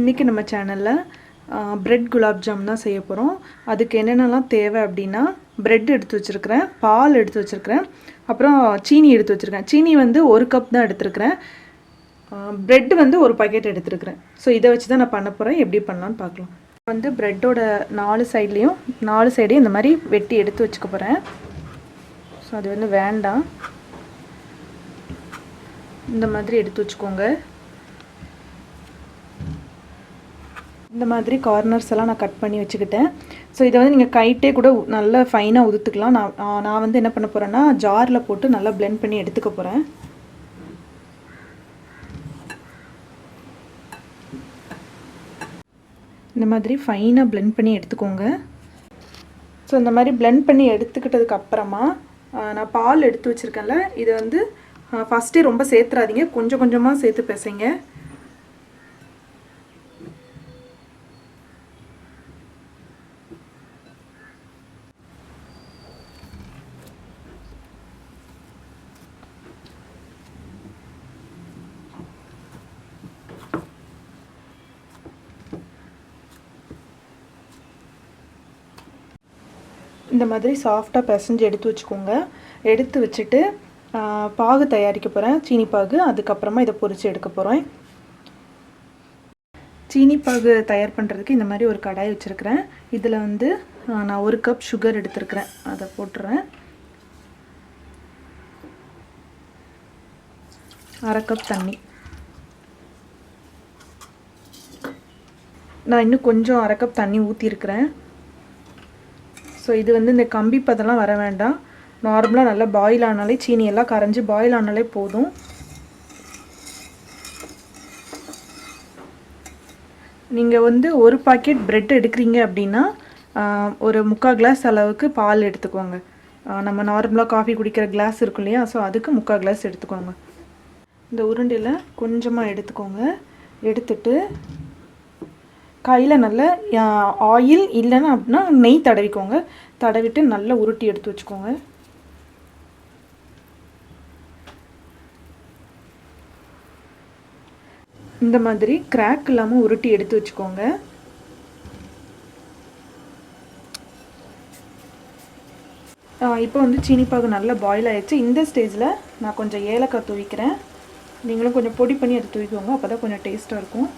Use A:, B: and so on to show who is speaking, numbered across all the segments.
A: இன்றைக்கி நம்ம சேனலில் பிரெட் குலாப் ஜாம் தான் செய்ய போகிறோம். அதுக்கு என்னென்னலாம் தேவை அப்படின்னா, பிரெட் எடுத்து வச்சுருக்கிறேன், பால் எடுத்து வச்சுருக்கிறேன், அப்புறம் சீனி எடுத்து வச்சுருக்கேன். சீனி வந்து 1 கப் தான் எடுத்துருக்கிறேன். பிரெட் வந்து 1 பாக்கெட் எடுத்துருக்கிறேன். ஸோ இதை வச்சு தான் நான் பண்ண போகிறேன். எப்படி பண்ணலான்னு பார்க்கலாம். வந்து பிரெட்டோட 4 சைடையும் இந்த மாதிரி வெட்டி எடுத்து வச்சுக்க போகிறேன். ஸோ அது வந்து வேண்டாம், இந்த மாதிரி எடுத்து வச்சுக்கோங்க. இந்த மாதிரி கார்னர்ஸ் எல்லாம் நான் கட் பண்ணி வச்சுக்கிட்டேன். ஸோ இதை வந்து நீங்கள் கைட்டே கூட நல்லா ஃபைனாக உதுத்துக்கலாம். நான் வந்து என்ன பண்ண போகிறேன்னா, ஜாரில் போட்டு நல்லா பிளெண்ட் பண்ணி எடுத்துக்க போகிறேன். இந்த மாதிரி ஃபைனாக பிளெண்ட் பண்ணி எடுத்துக்கோங்க. ஸோ இந்த மாதிரி பிளெண்ட் பண்ணி எடுத்துக்கிட்டதுக்கு அப்புறமா நான் பால் எடுத்து வச்சுருக்கேன்ல, இதை வந்து ஃபஸ்ட்டே ரொம்ப சேர்த்துறாதீங்க, கொஞ்சம் கொஞ்சமாக சேர்த்து பிசைங்க. இந்த மாதிரி சாஃப்டாக பிசைஞ்சு எடுத்து வச்சுக்கோங்க. எடுத்து வச்சுட்டு பாகு தயாரிக்க போகிறேன், சீனி பாகு. அதுக்கப்புறமா இதை பொரித்து எடுக்க போகிறேன். சீனி பாகு தயார் பண்ணுறதுக்கு இந்த மாதிரி ஒரு கடாய் வச்சுருக்கிறேன். இதில் வந்து நான் 1 கப் சுகர் எடுத்துருக்கிறேன், அதை போட்டுறேன். 1/2 கப் தண்ணி. நான் இன்னும் கொஞ்சம் 1/2 கப் தண்ணி ஊற்றிருக்கிறேன். ஸோ இது வந்து இந்த கம்பி பதெல்லாம் வர வேண்டாம், நார்மலாக நல்லா பாயில் ஆனாலே, சீனி எல்லாம் கரைஞ்சி பாயில் ஆனாலே போதும். நீங்கள் வந்து 1 பாக்கெட் பிரெட் எடுக்கிறீங்க அப்படின்னா ஒரு 3/4 கிளாஸ் அளவுக்கு பால் எடுத்துக்கோங்க. நம்ம நார்மலாக காஃபி குடிக்கிற கிளாஸ் இருக்கும் இல்லையா, ஸோ அதுக்கு 3/4 கிளாஸ் எடுத்துக்கோங்க. இந்த உருண்டையில் கொஞ்சமாக எடுத்துக்கோங்க. எடுத்துட்டு கையில் நல்லா ஆயில் இல்லைன்னா அப்படின்னா நெய் தடவிக்கோங்க. தடவிட்டு நல்லா உருட்டி எடுத்து வச்சுக்கோங்க. இந்த மாதிரி கிராக் இல்லாமல் உருட்டி எடுத்து வச்சுக்கோங்க. இப்போ வந்து சீனி பாகு நல்லா பாயில் ஆயிடுச்சு. இந்த ஸ்டேஜில் நான் கொஞ்சம் ஏலக்காய் தூவிக்கிறேன். நீங்களும் கொஞ்சம் பொடி பண்ணி அதை தூவிக்கோங்க, அப்போ தான் கொஞ்சம் டேஸ்ட்டாக இருக்கும்.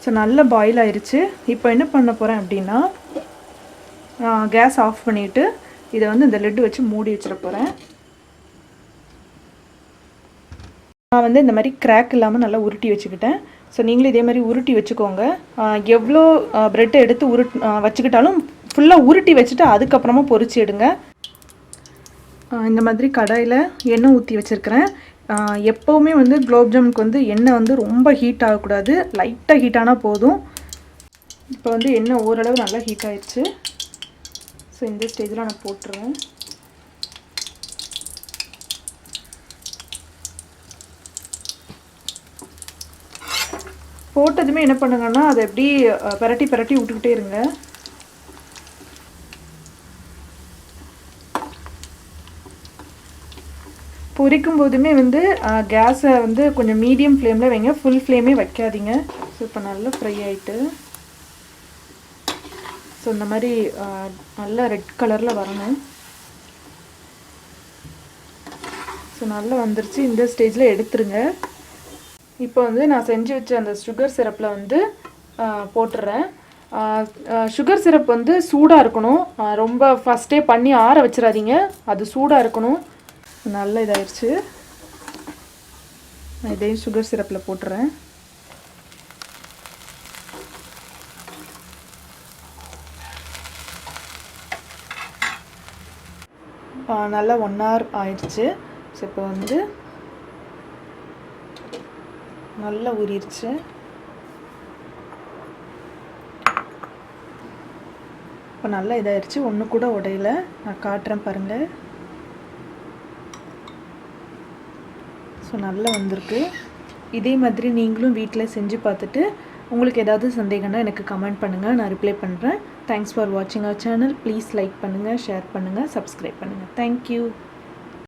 A: ஸோ நல்லா பாயில் ஆயிடுச்சு. இப்போ என்ன பண்ண போகிறேன் அப்படின்னா, கேஸ் ஆஃப் பண்ணிவிட்டு இதை வந்து இந்த லிட்டு வச்சு மூடி வச்சிட போகிறேன். நான் வந்து இந்த மாதிரி கிராக் இல்லாமல் நல்லா உருட்டி வச்சுக்கிட்டேன். ஸோ நீங்களும் இதே மாதிரி உருட்டி வச்சுக்கோங்க. எவ்வளோ ப்ரெட்டை எடுத்து வச்சுக்கிட்டாலும் ஃபுல்லாக உருட்டி வச்சுட்டு அதுக்கப்புறமா பொரிச்சு எடுங்க. இந்த மாதிரி கடாயில் எண்ணெய் ஊற்றி வச்சுருக்கிறேன். எப்போவுமே வந்து குலோப் ஜாமுனுக்கு வந்து எண்ணெய் வந்து ரொம்ப ஹீட் ஆகக்கூடாது, லைட்டாக ஹீட் ஆனால் போதும். இப்போ வந்து எண்ணெய் ஓரளவு நல்லா ஹீட் ஆயிடுச்சு. ஸோ இந்த ஸ்டேஜில் நான் போட்டுருவேன். போட்டதுமே என்ன பண்ணுங்கன்னா, அதை எப்படி பரட்டி பரட்டி விட்டுக்கிட்டே இருங்க. பொரிக்கும் போதுமே வந்து கேஸை வந்து கொஞ்சம் மீடியம் ஃப்ளேமில் வைங்க, ஃபுல் ஃப்ளேமே வைக்காதீங்க. ஸோ இப்போ நல்லா ஃப்ரை ஆகிட்டு, ஸோ இந்த மாதிரி நல்லா ரெட் கலரில் வரணும். ஸோ நல்லா வந்துருச்சு. இந்த ஸ்டேஜில் எடுத்துருங்க. இப்போ வந்து நான் செஞ்சு வச்ச அந்த சுகர் சிரப்பில் வந்து போட்டுடுறேன். சுகர் சிரப் வந்து சூடாக இருக்கணும், ரொம்ப ஃபஸ்ட்டே பண்ணி ஆற வச்சிடாதீங்க, அது சூடாக இருக்கணும். நல்லா இதாகிடுச்சு. நான் இதையும் சுகர் சிரப்பில் போட்டுறேன். நல்லா 1 hour ஆயிடுச்சு. ஸோ இப்போ வந்து நல்லா ஊறிடுச்சு. இப்போ நல்லா இதாகிடுச்சு, ஒன்று கூட உடையில. நான் காட்டுறேன் பாருங்கள். ஸோ நல்லா வந்திருக்கு. இதே மாதிரி நீங்களும் வீட்டில் செஞ்சு பார்த்துட்டு உங்களுக்கு ஏதாவது சந்தேகம்னா எனக்கு கமெண்ட் பண்ணுங்கள், நான் ரிப்ளை பண்ணுறேன். தேங்க்ஸ் ஃபார் வாட்சிங் அவர் சேனல். ப்ளீஸ் லைக் பண்ணுங்கள், ஷேர் பண்ணுங்கள், சப்ஸ்கிரைப் பண்ணுங்கள். தேங்க்யூ.